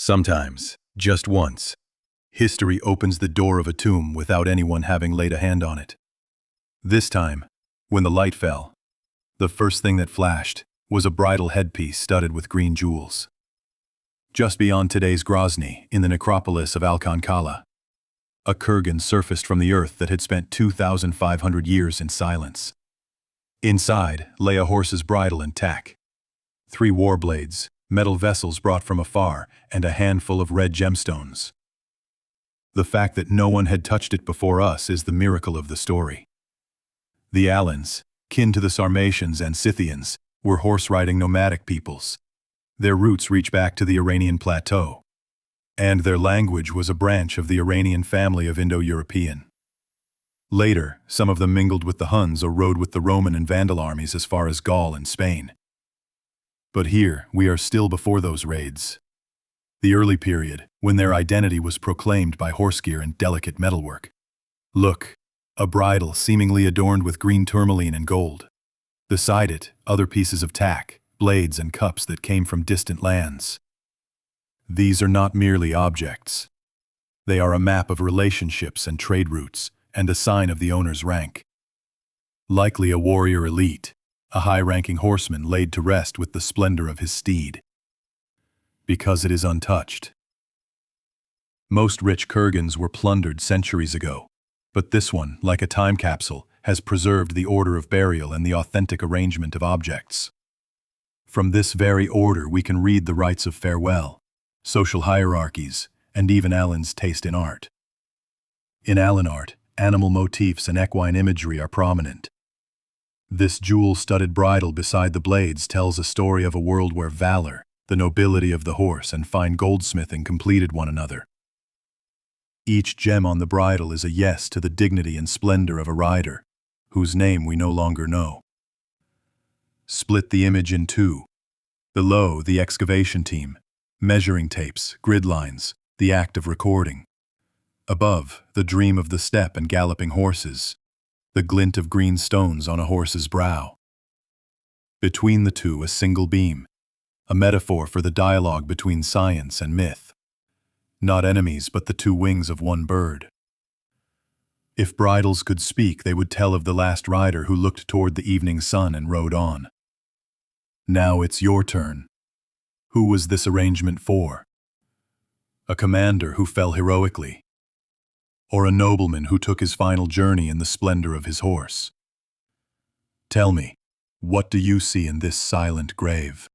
Sometimes, just once, history opens the door of a tomb without anyone having laid a hand on it. This time, when the light fell, the first thing that flashed was a bridal headpiece studded with green jewels. Just beyond today's Grozny, in the necropolis of Alkan-Kala, a Kurgan surfaced from the earth that had spent 2,500 years in silence. Inside lay a horse's bridle intact, 3 war blades, metal vessels brought from afar, and a handful of red gemstones. The fact that no one had touched it before us is the miracle of the story. The Alans, kin to the Sarmatians and Scythians, were horse-riding nomadic peoples. Their roots reach back to the Iranian plateau, and their language was a branch of the Iranian family of Indo-European. Later, some of them mingled with the Huns or rode with the Roman and Vandal armies as far as Gaul and Spain. But here, we are still before those raids. The early period, when their identity was proclaimed by horse gear and delicate metalwork. Look, a bridle seemingly adorned with green tourmaline and gold. Beside it, other pieces of tack, blades and cups that came from distant lands. These are not merely objects. They are a map of relationships and trade routes, and a sign of the owner's rank. Likely a warrior elite, a high-ranking horseman laid to rest with the splendor of his steed. Because it is untouched. Most rich Kurgans were plundered centuries ago, but this one, like a time capsule, has preserved the order of burial and the authentic arrangement of objects. From this very order we can read the rites of farewell, social hierarchies, and even Alan's taste in art. In Alan art, animal motifs and equine imagery are prominent. This jewel-studded bridle beside the blades tells a story of a world where valor, the nobility of the horse, and fine goldsmithing completed one another. Each gem on the bridle is a yes to the dignity and splendor of a rider, whose name we no longer know. Split the image in two. Below, the excavation team, measuring tapes, grid lines, the act of recording. Above, the dream of the steppe and galloping horses, the glint of green stones on a horse's brow. Between the two, a single beam, a metaphor for the dialogue between science and myth. Not enemies, but the two wings of one bird. If bridles could speak, they would tell of the last rider who looked toward the evening sun and rode on. Now it's your turn. Who was this arrangement for? A commander who fell heroically, or a nobleman who took his final journey in the splendor of his horse? Tell me, what do you see in this silent grave?